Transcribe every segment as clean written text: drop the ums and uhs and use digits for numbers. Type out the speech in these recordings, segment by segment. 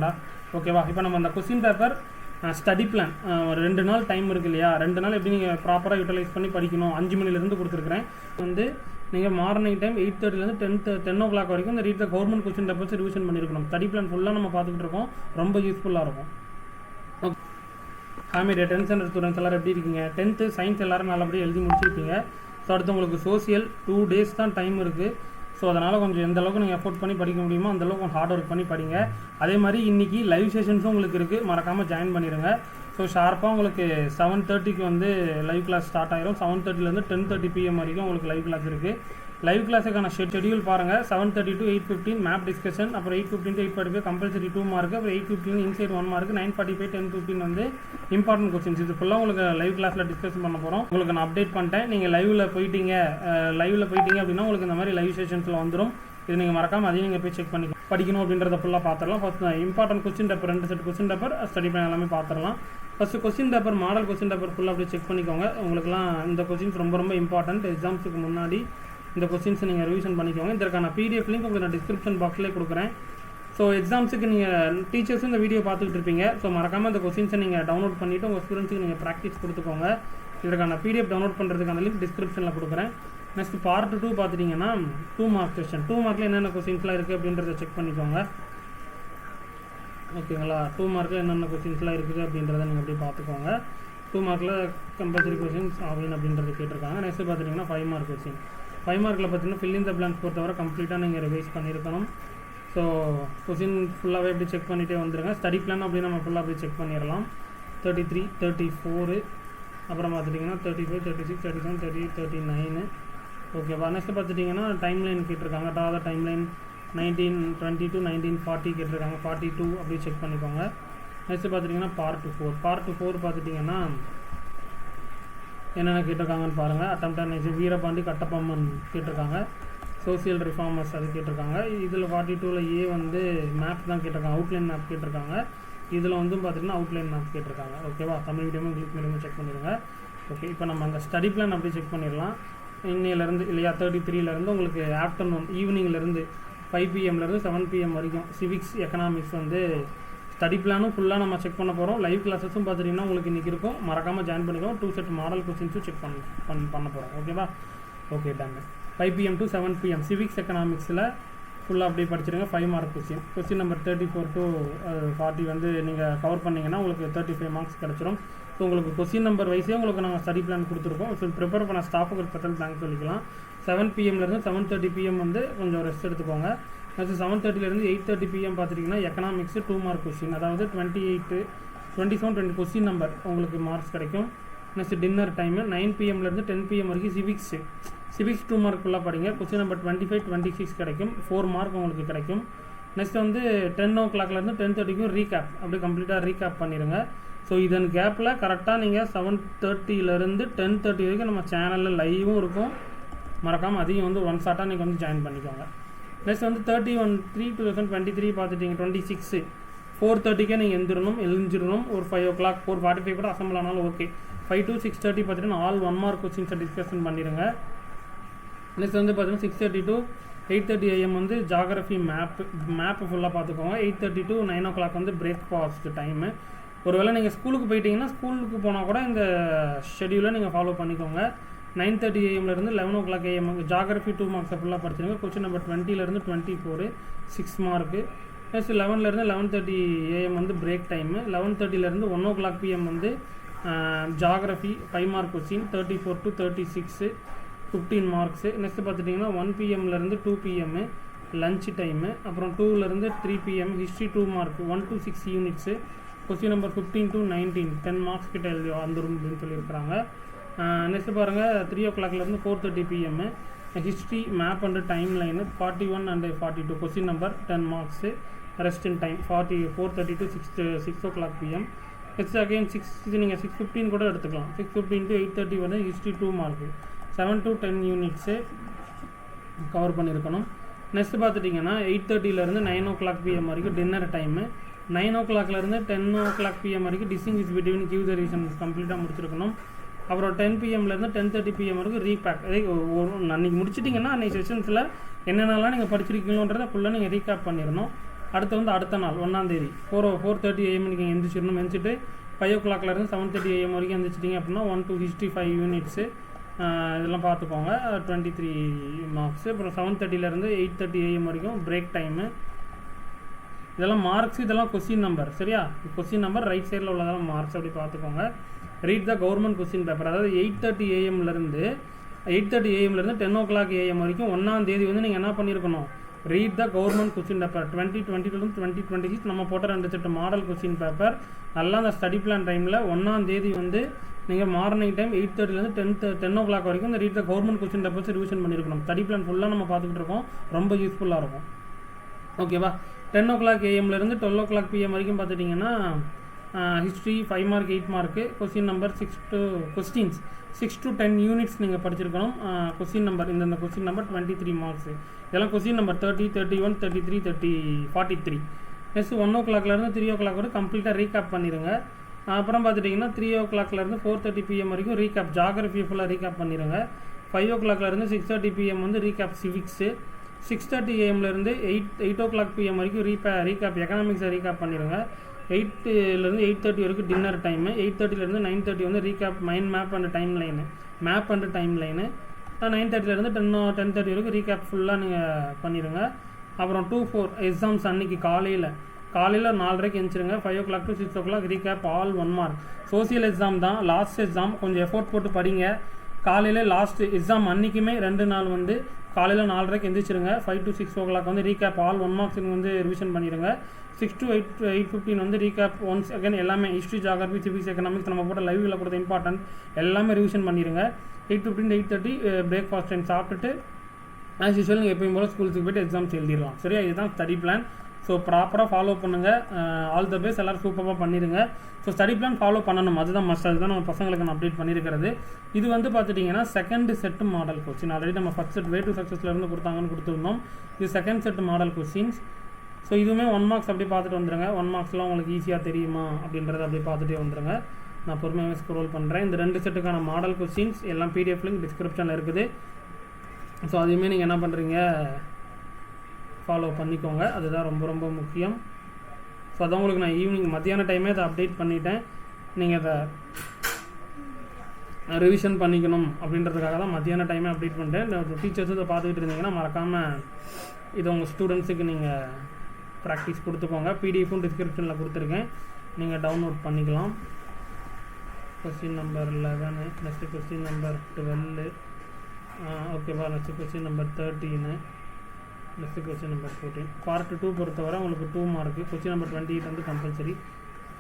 நண்பா. ஓகேவா? இப்போ நம்ம அந்த கொஸ்டின் பேப்பர் ஸ்டடி பிளான் ஒரு 2 நாள் டைம் இருக்குது இல்லையா, 2 நாள் எப்படி நீங்கள் ப்ராப்பராக யூட்டிலைஸ் பண்ணி படிக்கணும் 5 மணிலேருந்து கொடுத்துருக்குறேன். வந்து நீங்கள் மார்னிங் டைம் 8:30லேருந்து 10 o'clock வரைக்கும் இந்த read the government question papers revision பண்ணியிருக்கணும். ஸ்டடி பிளான் ஃபுல்லாக நம்ம பார்த்துக்கிட்டு இருக்கோம், ரொம்ப யூஸ்ஃபுல்லாக இருக்கும். Okay family 10th standard students எல்லோரும் எப்படி இருக்கீங்க? 10th சயின்ஸ் எல்லோரும் நல்லபடியாக எழுதி முடிச்சிருப்பீங்க. ஸோ அடுத்து உங்களுக்கு சோசியல் 2 days தான் டைம் இருக்குது. ஸோ அதனால் கொஞ்சம் எந்த அளவுக்கு நீங்கள் எஃபோர்ட் பண்ணி படிக்க முடியுமோ அந்தளவுக்கு கொஞ்சம் ஹார்ட் ஒர்க் பண்ணி படிங்க. அதே மாதிரி இன்றைக்கி லைவ் செஷன்ஸும் உங்களுக்கு இருக்குது, மறக்காமல் ஜாயின் பண்ணிடுங்க. ஸோ ஷார்ப்பாக உங்களுக்கு 7:30க்கு வந்து லைவ் கிளாஸ் ஸ்டார்ட் ஆகிரும். 7:30லேருந்து 10:30 PM வரைக்கும் உங்களுக்கு லைவ் கிளாஸ் இருக்குது. லைவ் கிளாஸுக்கான ஷெட்யூல் பாருங்கள். 7:30 to 8:15 மேப் டிஸ்கஷன், அப்புறம் 8:15 to 8:45 கம்பல்சரி 2 மார்க், அப்புறம் 8:15 இன்சைட் 1 மார்க், 9:45 10:15 வந்து இம்பார்ட்டன்ட் கொஸ்டின்ஸ். இது ஃபுல்லாக உங்களுக்கு லைவ் கிளாஸில் டிஸ்கஸ் பண்ண போகிறோம். உங்களுக்கு நான் அப்டேட் பண்ணிட்டேன். நீங்கள் லைவில் போயிட்டீங்க அப்படின்னா உங்களுக்கு இந்த மாதிரி லைவ் செஷன்ஸில் வந்துடும். இது நீங்கள் மறக்காமல் அதையும் நீங்கள் போய் செக் பண்ணி படிக்கணும் அப்படின்றத ஃபுல்லாக பார்த்துடலாம். First important question paper 2 set question paper study plan எல்லாமே பார்த்துடலாம். First question paper model question paper ஃபுல்லாக அப்படியே செக் பண்ணிக்கோங்க. உங்களுக்குலாம் இந்த கொஸ்டின்ஸ் ரொம்ப ரொம்ப இம்பார்ட்டன்ட். எக்ஸாம்ஸுக்கு முன்னாடி இந்த கொஸ்டின்ஸை நீங்கள் ரிவிஷன் பண்ணிக்கோங்க. இதற்கான PDF லிங்க் உங்களுக்கு நான் டிஸ்கிரிப்ஷன் பாக்ஸ்லேயே கொடுக்குறேன். ஸோ எக்ஸாம்ஸுக்கு நீங்கள் டீச்சர்ஸும் இந்த வீடியோ பார்த்துக்கிட்டு இருப்பீங்க. ஸோ மறக்காமல் இந்த கொஸ்டின்ஸை நீங்கள் டவுன்லோட் பண்ணிவிட்டு உங்கள் ஸ்டூடெண்ட்ஸுக்கு நீங்கள் ப்ராக்டிஸ் கொடுத்துக்கோங்க. இதற்கான PDF டவுன்லோட் பண்ணுறதுக்கான லிங்க் டிஸ்கிரிப்ஷனில் கொடுக்குறேன். நெக்ஸ்ட் பார்ட் 2 பார்த்துட்டிங்கன்னா 2 மார்க் கொஸ்டின். 2 மார்க்கில் என்னென்ன கொஸ்டின்ஸ்லாம் இருக்குது அப்படின்றத செக் பண்ணிக்கோங்க. ஓகேங்களா? 2 மார்க்கில் என்னென்ன கொஸ்டின்ஸ்லாம் இருக்குது அப்படின்றத நீங்கள் அப்படியே பார்த்துக்கோங்க. 2 மார்க்கில் கம்பல்சரி கொஸ்டின்ஸ் ஆவின் அப்படின்றது கேட்டிருக்காங்க. நெக்ஸ்ட் பார்த்துட்டிங்கன்னா 5 மார்க் கொஸ்டின். 5 மார்க்கில் பார்த்தீங்கன்னா ஃபில் இன் த பிளாங்க்ஸ் பொறுத்தவரை கம்ப்ளீட்டாக நீங்கள் ரிவைஸ் பண்ணியிருக்கணும். ஸோ கொஸ்டின் ஃபுல்லாகவே எப்படி செக் பண்ணிகிட்டே வந்துடுங்க. ஸ்டடி பிளான் அப்படின்னு நம்ம ஃபுல்லாக போய் செக் பண்ணிடலாம். 33, 34, அப்புறம் பார்த்துட்டிங்கன்னா 35, 36, 37, 38, 39. ஓகேவா? நெக்ஸ்ட் பார்த்துட்டிங்கன்னா டைம் லைன் கேட்டிருக்காங்க. டாத டைம் லைன் 1920 to 1940 கேட்டிருக்காங்க. 42 அப்படி செக் பண்ணிக்கோங்க. நெக்ஸ்ட் பார்த்துட்டிங்கன்னா பார்ட் 4 பார்த்துட்டிங்கன்னா என்னென்ன கேட்டிருக்காங்கன்னு பாருங்கள். அட்டம்ப்ட் வீரபாண்டி கட்டபொம்மன் கேட்டிருக்காங்க. சோசியல் ரிஃபார்மர்ஸ் அது கேட்டிருக்காங்க. இதில் 42ல் A வந்து மேப் தான் கேட்டிருக்காங்க, அவுட்லைன் மேப் கேட்டிருக்காங்க. இதில் வந்து பார்த்திங்கன்னா அவுட்லைன் மேப் கேட்டிருக்காங்க. ஓகேவா? தமிழ் மீடியமும் இங்கிலீஷ் மீடியமும் செக் பண்ணிடுங்க. ஓகே, இப்போ நம்ம அந்த ஸ்டடி பிளான் அப்படி செக் பண்ணிடலாம். இன்னிலேருந்து இல்லையா 33லேருந்து உங்களுக்கு ஆஃப்டர்நூன் ஈவினிங்லேருந்து 5 PM 7 PM வரைக்கும் சிவிக்ஸ் எக்கனாமிக்ஸ் வந்து ஸ்டடி பிளானும் ஃபுல்லாக நம்ம செக் பண்ண போகிறோம். லைவ் கிளாஸஸும் பார்த்துட்டிங்கன்னா உங்களுக்கு இன்றைக்கி இருக்கும், மறக்காமல் ஜாயின் பண்ணிக்கோங்க. 2 செட் மாடல் கொஸ்டின்ஸும் செக் பண்ண போகிறோம். ஓகேவா? Okay done. 5 PM to 7 PM civics எக்கனாமிக்ஸில் ஃபுல்லாக அப்படியே படிச்சிருங்க. 5 மார்க் கொஸ்டின் நம்பர் 34 to 40 வந்து நீங்கள் கவர் பண்ணிங்கன்னா உங்களுக்கு 35 மார்க்ஸ் கிடச்சிரும். ஸோ உங்களுக்கு கொஸ்டின் நம்பர் வைஸே உங்களுக்கு நாங்கள் ஸ்டடி பிளான் கொடுத்துருக்கோம். ஸோ ப்ரிப்பேர் பண்ண ஸ்டாஃபுக்கு ஒரு ஸ்பெஷல் தேங்க்ஸ் சொல்லிக்கலாம். 7 PM 7:30 PM வந்து கொஞ்சம் ரெஸ்ட் எடுத்துக்கோங்க. நெக்ஸ்ட் 7:30 to 8:30 PM பார்த்துட்டிங்கன்னா எக்கனாமிக்ஸ் 2 மார்க் கொஸ்டின், அதாவது 28, 27, 20 கொஸ்டின் நம்பர் உங்களுக்கு மார்க்ஸ் கிடைக்கும். Next dinner time 9 PM 10 PM வரைக்கும் சிவிக்ஸ் 2 மார்க் ஃபுல்லாக படிங்க. கொஸ்டின் நம்பர் 25, 26 கிடைக்கும், 4 மார்க் உங்களுக்கு கிடைக்கும். நெக்ஸ்ட் வந்து 10 o'clock 10:30 ரீகேப் அப்படியே கம்ப்ளீட்டாக ரீகேப் பண்ணிடுங்க. ஸோ இதன் கேப்பில் கரெக்டாக நீங்கள் 7:30 10:30 வரைக்கும் நம்ம சேனலில் லைவும் இருக்கும், மறக்காமல் அதையும் வந்து ஒன் ஷாட்டாக நீங்கள் வந்து ஜாயின் பண்ணிக்கோங்க. நெக்ஸ்ட் வந்து 31/3/2023 பார்த்துட்டிங்க 26 4:30 நீங்கள் எழுந்திரணும். ஒரு 5 o'clock 4:45 கூட அசம்பிள் ஆனாலும் ஓகே. 5 to 6:30 பார்த்துட்டிங்கன்னா ஆல் 1 மார்க் கொஸ்டின்ஸை டிஸ்கஷன் பண்ணிடுங்க. நெக்ஸ்ட் வந்து பார்த்தீங்கன்னா 6:30 to 8:30 AM வந்து ஜாகிரஃபி மேப்பு ஃபுல்லாக பார்த்துக்கோங்க. 8:30 to 9 o'clock வந்து பிரேக்ஃபாஸ்ட் டைமு. ஒருவேளை நீங்கள் ஸ்கூலுக்கு போயிட்டீங்கன்னா ஸ்கூலுக்கு போனால் கூட இந்த ஷெடியூலை நீங்கள் ஃபாலோ பண்ணிக்கோங்க. 9:30 AM 11 o'clock AM ஜாகிரஃபி 2 மார்க்ஸை ஃபுல்லாக படிச்சிருங்க. Question number 20 to 24 6 mark. Next 11 11:30 AM வந்து பிரேக் டைமு. 11:30 1 o'clock PM வந்து geography 5 mark question. 34 to 36 15 marks. Next பார்த்துட்டிங்கன்னா 1 PM 2 PM லஞ்ச் டைமு. அப்புறம் 2 3 PM history 2 mark 1 to 6 units. Question number 15 to 19 10 marks கிட்ட எழுதி வந்துடும் அப்படின்னு சொல்லியிருக்கிறாங்க. நெக்ஸ்ட் பாருங்கள் 3 o'clock 4:30 PM history map and timeline 41 and 42 question number 10 marks. Rest in time 4:30 to 6 o'clock PM. Next again 6 நீங்கள் 6:15 கூட எடுத்துக்கலாம். 6:15 to 8:30 வந்து history 2 mark 7 to 10 units cover பண்ணியிருக்கணும். நெக்ஸ்ட் பார்த்துட்டிங்கன்னா 8:30 9 o'clock PM வரைக்கும் dinner time. 9 o'clock 10 o'clock PM வரைக்கும் distinguish between give the reasons கம்ப்ளீட்டாக முடிச்சிருக்கணும். அப்புறம் 10 PM 10:30 PM வரைக்கும் ரீபேக். அன்றைக்கி முடிச்சிட்டிங்கன்னா அன்றைக்கி செஷன்ஸில் என்னென்னலாம் நீங்கள் படிச்சிருக்கீங்களோன்றதை ஃபுல்லாக நீங்கள் ரீகேப் பண்ணிடணும். அடுத்து வந்து அடுத்த நாள் 1ஆம் தேதி 4:30 AM நீங்கள் எந்திரிச்சிடணும். எந்திரிச்சிட்டு 5 o'clockலேருந்து 7:30 AM வரைக்கும் எந்திரிச்சிட்டிங்க அப்படின்னா 1 to 65 யூனிட்ஸு இதெல்லாம் பார்த்துக்கோங்க. 23 மார்க்ஸு. அப்புறம் 7:30லேருந்து 8:30 AM வரைக்கும் பிரேக் டைமு. இதெல்லாம் மார்க்ஸ், இதெல்லாம் கொஸ்டின் நம்பர். சரியா? கொஸ்டின் நம்பர் ரைட் சைடில் உள்ளதெல்லாம் மார்க்ஸ், அப்படி பார்த்துக்கோங்க. Read the government question paper. அதாவது 8:30 AM-லேருந்து 10 o'clock AM வரைக்கும் 1ஆம் தேதி வந்து நீங்கள் என்ன பண்ணியிருக்கணும், read the government question paper 2022 2026 நம்ம போட்ட 2 செட் மாடல் கொஸ்டின் பேப்பர் நல்லா அந்த ஸ்டடி பிளான் டைமில் 1ஆம் தேதி வந்து நீங்கள் மார்னிங் டைம் 8:30லேருந்து 10 o'clock வரைக்கும் இந்த read the government question papers revision பண்ணியிருக்கணும். ஸ்டடி பிளான் ஃபுல்லாக நம்ம பார்த்துக்கிட்டு இருக்கோம், ரொம்ப யூஸ்ஃபுல்லாக இருக்கும். ஓகேவா? 10 o'clock AM-லேருந்து 12 o'clock PM வரைக்கும் பார்த்துட்டிங்கன்னா history 5 mark 8 mark question number 6 to 10 units நீங்கள் படிச்சிருக்கணும். கொஸ்டின் நம்பர் இந்த கொஸ்டின் நம்பர் 23 மார்க்ஸு. இதெல்லாம் கொஸ்டின் நம்பர் 30, 31, 33, 30, 43. நெக்ஸ்ட் 1 o'clockலேருந்து 3 o'clock வரை கம்ப்ளீட்டாக ரீகேப் பண்ணிடுங்க. அப்புறம் பார்த்துட்டிங்கன்னா 3 o'clockலேருந்து 4:30 PM வரைக்கும் ரீகேப் ஜாகிரஃபி ஃபுல்லாக ரீகேப் பண்ணிடுங்க. 5 o'clockலேருந்து 6:30 PM வந்து ரீகேப் சிவிக்ஸு. 6:30 AM-லேருந்து 8 o'clock PM வரைக்கும் ரீகேப் எக்கனாமிக்ஸை ரீகேப் பண்ணிடுங்க. 8லேருந்து 8:30 வரைக்கும் டின்னர் டைமு. 8:30லேருந்து 9:30 வந்து recap mind map and timeline. 9:30லேருந்து 10:30 வரைக்கும் ரீகேப் ஃபுல்லாக நீங்கள் பண்ணிடுங்க. அப்புறம் 2-4 எக்ஸாம்ஸ் அன்றைக்கி காலையில் 4:30க்கு எழுந்திரிங்க. 5 o'clock to 6 o'clock recap all 1 mark. Social exam தான் லாஸ்ட் எக்ஸாம், கொஞ்சம் எஃபோர்ட் போட்டு படிங்க. காலையில் லாஸ்ட் எக்ஸாம் அன்றைக்குமே 2 நாள் வந்து காலையில் 4:30க்கு எந்திரிச்சிருங்க. 5 to 6 o'clock வந்து ரீகேப் ஆல் 1 மார்க்ஸ் வந்து ரிவிஷன் பண்ணிடுங்க. 6 to 8:15 வந்து ரீகேப் ஒன்ஸ் அகைன் எல்லாமே ஹிஸ்ட்ரி, ஜாகிரபி, சிவிக்ஸ், எக்கனாமிக்ஸ் நம்ம போட்ட லைவில் கொடுத்த இம்பார்ட்டன்ட் எல்லாமே ரிவிஷன் பண்ணிடுங்க. 8:15 to 8:30 பிரேக்ஃபாஸ்ட் டைம் சாப்பிட்டுட்டு ஆஸ் யூஸ்வல் நீங்கள் எப்பயும் போல் ஸ்கூலுக்கு போய்ட்டு எக்ஸாம்ஸ் எழுதிடலாம். சரியா? இதுதான் ஸ்டடி பிளான். ஸோ ப்ராப்பராக ஃபாலோ பண்ணுங்கள். All the best. எல்லோரும் சூப்பராக பண்ணிடுங்க. ஸோ ஸ்டடி பிளான் ஃபாலோ பண்ணணும், அதுதான் மஸ்ட். அதுதான் நம்ம பசங்களுக்கு நான் அப்டேட் பண்ணியிருக்கிறது. இது வந்து பார்த்துட்டிங்கன்னா second set model question. Already நம்ம ஃபஸ்ட் செட் வே டு சக்ஸஸ்லேருந்து கொடுத்தாங்கன்னு கொடுத்துருந்தோம். இது second set model questions. So இதுவுமே 1 மார்க்ஸ் அப்படி பார்த்துட்டு வந்துடுங்க. 1 மார்க்ஸ்லாம் உங்களுக்கு ஈஸியாக தெரியுமா அப்படின்றத அப்படி பார்த்துட்டே வந்துடுங்க. நான் பொறுமையாக ஸ்க்ரோல் பண்ணுறேன். இந்த 2 செட்டுக்கான மாடல் கொஸ்டின்ஸ் எல்லாம் PDF லிங்க் டிஸ்கிரிப்ஷனில் இருக்குது. ஸோ அதையுமே நீங்கள் என்ன பண்ணுறீங்க, ஃபாலோ பண்ணிக்கோங்க. அதுதான் ரொம்ப ரொம்ப முக்கியம். ஸோ அதான் உங்களுக்கு நான் ஈவினிங் மத்தியான டைமே அதை அப்டேட் பண்ணிட்டேன். நீங்கள் அதை ரிவிஷன் பண்ணிக்கணும் அப்படின்றதுக்காக தான் மத்தியான டைமே அப்டேட் பண்ணிட்டேன். டீச்சர்ஸ் இதை பார்த்துக்கிட்டு இருந்தீங்கன்னா மறக்காமல் இதை உங்கள் ஸ்டூடெண்ட்ஸுக்கு நீங்கள் ப்ராக்டிஸ் கொடுத்துக்கோங்க. PDF-ம் டிஸ்கிரிப்ஷனில் கொடுத்துருக்கேன், நீங்கள் டவுன்லோட் பண்ணிக்கலாம். Question number 11, next question number 12, ஓகேவா? Next question number 13, next question number 14. Part 2 பொறுத்தவரை உங்களுக்கு 2 மார்க்கு. கொஸ்டின் நம்பர் 28 வந்து கம்பல்சரி.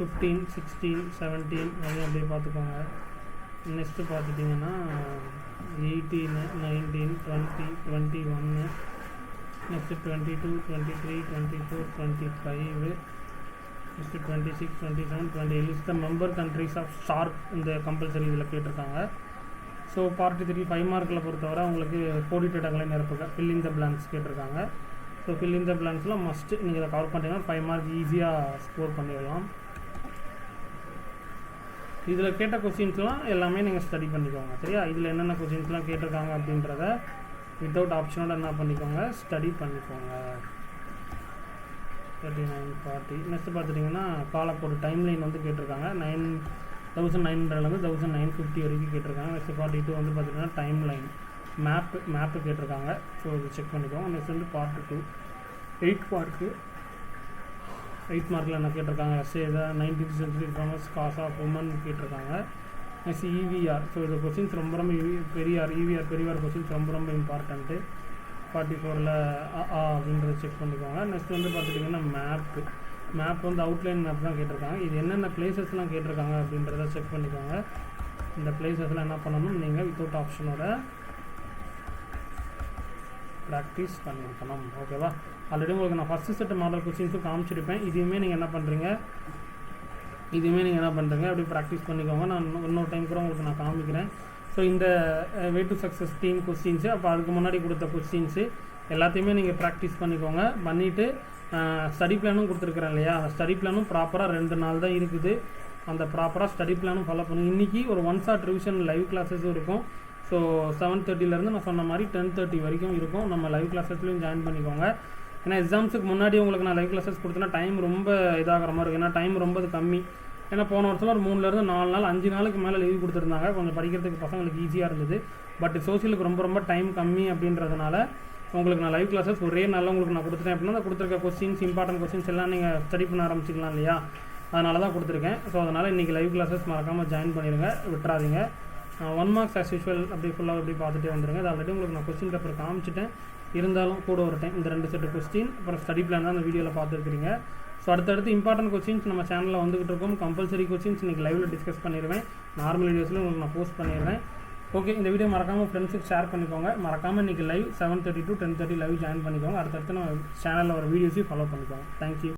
15, 16, 17 அதையும் அப்படியே பார்த்துக்கோங்க. நெக்ஸ்ட்டு பார்த்துட்டிங்கன்னா 18, 19, 20, 21, next 22, 23, 24, 25, next 26, 27, 28 list the member countries of SAARC இந்த கம்பல்சரி இதில் கேட்டிருக்காங்க. ஸோ பார்ட் 3 5 மார்க்கில் பொறுத்தவரை உங்களுக்கு கோடிட்ட இடங்களை நிரப்புங்க. ஃபில் இன் த பிளாங்க்ஸ் கேட்டிருக்காங்க. ஸோ ஃபில் இன் த பிளாங்க்ஸ்லாம் மஸ்ட்டு நீங்கள் இதை கவர் பண்ணிட்டீங்கன்னா 5 மார்க் ஈஸியாக ஸ்கோர் பண்ணிடலாம். இதில் கேட்ட கொஸ்டின்ஸ்லாம் எல்லாமே நீங்கள் ஸ்டடி பண்ணிக்கோங்க. சரியா? இதில் என்னென்ன கொஸ்டின்ஸ்லாம் கேட்டிருக்காங்க அப்படின்றத வித்தவுட் ஆப்ஷனோட என்ன பண்ணிக்கோங்க, ஸ்டடி பண்ணிக்கோங்க. 39, 40. நெக்ஸ்ட் பார்த்துட்டிங்கன்னா காலக்கோடு டைம்லைன் வந்து கேட்டிருக்காங்க. 9,900லேருந்து 1,950 வரைக்கும் கேட்டிருக்காங்க. நெக்ஸ்ட் 42 வந்து பார்த்திங்கன்னா டைம் லைன் மேப்பு கேட்டிருக்காங்க. ஸோ இது செக் பண்ணிக்கோங்க. நெக்ஸ்ட் வந்து பார்ட் 2 8 மார்க்கு. 8 மார்க்கில் என்ன கேட்டிருக்காங்க, எஸ்ஏ 19th century famous cause of woman கேட்டிருக்காங்க. Next EVR. ஸோ இது கொஸ்டின்ஸ் ரொம்ப ரொம்ப பெரியார் கொஸ்டின்ஸ் ரொம்ப ரொம்ப இம்பார்ட்டண்ட்டு. 44ல் அப்படின்றத செக் பண்ணிக்கோங்க. நெக்ஸ்ட் வந்து பார்த்துட்டிங்கன்னா மேப் வந்து அவுட்லைன் மேப் தான் கேட்டிருக்காங்க. இது என்னென்ன பிளேசஸ்லாம் கேட்டிருக்காங்க அப்படின்றத செக் பண்ணிக்கோங்க. இந்த பிளேசஸ்லாம் என்ன பண்ணணும், நீங்கள் வித்தவுட் ஆப்ஷனோட ப்ராக்டிஸ் பண்ணியிருக்கணும். ஓகேவா? ஆல்ரெடி உங்களுக்கு நான் ஃபஸ்ட்டு செட் மாடல் கொஸ்டின்ஸும் காமிச்சிருப்பேன். இதையுமே நீங்கள் என்ன பண்ணுறீங்க அப்படி ப்ராக்டிஸ் பண்ணிக்கோங்க. நான் இன்னொரு டைம் கூட உங்களுக்கு நான் காமிக்கிறேன். ஸோ இந்த way to success team questions, அப்போ அதுக்கு முன்னாடி கொடுத்த கொஸ்டின்ஸு எல்லாத்தையுமே நீங்கள் ப்ராக்டிஸ் பண்ணிக்கோங்க. பண்ணிவிட்டு ஸ்டடி பிளானும் கொடுத்துருக்குறேன் இல்லையா, அந்த ஸ்டடி பிளானும் ப்ராப்பராக 2 நாள் தான் இருக்குது. அந்த ப்ராப்பராக ஸ்டடி பிளானும் ஃபாலோ பண்ணுங்கள். இன்றைக்கி ஒரு 1 ஷார்ட் ரிவிஷன் லைவ் கிளாஸஸும் இருக்கும். ஸோ 7:30லேருந்து நான் சொன்ன மாதிரி 10:30 வரைக்கும் இருக்கும். நம்ம லைவ் கிளாஸஸ்லையும் ஜாயின் பண்ணிக்கோங்க. ஏன்னா எக்ஸாம்ஸுக்கு முன்னாடி உங்களுக்கு நான் லைவ் கிளாஸஸ் கொடுத்தேன்னா டைம் ரொம்ப இதாகிற மாதிரி இருக்கும். ஏன்னா டைம் ரொம்ப கம்மி. ஏன்னா போன வருஷம் ஒரு 3லேருந்து 4 நாள் 5 நாளுக்கு மேலே லீவ் கொடுத்துருந்தாங்க. கொஞ்சம் படிக்கிறதுக்கு பசங்களுக்கு ஈஸியாக இருந்தது. பட் சோசியலுக்கு ரொம்ப டைம் கம்மி அப்படின்றதுனால உங்களுக்கு நான் லைவ் கிளாஸஸ் ஒரே நாளில் உங்களுக்கு நான் கொடுத்துட்டேன் அப்படின்னா நான் கொடுத்துருக்க கொஸ்டின்ஸ், இம்பார்ட்டன்ட் கொஸ்டின்ஸ் எல்லாம் நீங்கள் ஸ்டடி பண்ண ஆரம்பிச்சிக்கலாம் இல்லையா, அதனால தான் கொடுத்துருக்கேன். ஸோ அதனால் இன்றைக்கி லைவ் கிளாஸஸ் மறக்காமல் ஜாயின் பண்ணிடுங்க, விட்டுறாதீங்க. 1 மார்க்ஸ் ஆஸ் யூஷுவல் அப்படி ஃபுல்லாக எப்படி பார்த்துட்டே வந்துடுங்க. அது ஆல்ரெடி உங்களுக்கு நான் கொஸ்டின் பேப்பர் காமிச்சிட்டேன். இருந்தாலும் கூட ஒரு டைம் இந்த 2 செட்டு கொஸ்டின் அப்புறம் ஸ்டடி பிளான் தான் அந்த வீடியோவில் பார்த்துருக்கிறீங்க. ஸோ அடுத்தடுத்து இம்பார்ட்டன்ட் கொஸ்டின்ஸ் நம்ம சேனலில் வந்துகிட்டு இருக்கும். கம்பல்சரி கொஸ்டின்ஸ் இன்றைக்கி லைவில் டிஸ்கஸ் பண்ணிடுவேன். நார்மல் வீடியோஸில் உங்களுக்கு நான் போஸ்ட் பண்ணிடுறேன். ஓகே, இந்த வீடியோ மறக்காமல் ஃப்ரெண்ட்ஸுக்கு ஷேர் பண்ணிக்கோங்க. மறக்காமல் இன்றைக்கி லைவ் 7:30 to 10:30 லைவ் ஜாயின் பண்ணிக்கோங்க. அடுத்தடுத்து நம்ம சேனலில் ஒரு வீடியோஸையும் ஃபாலோ பண்ணிக்கோங்க. தேங்க்யூ.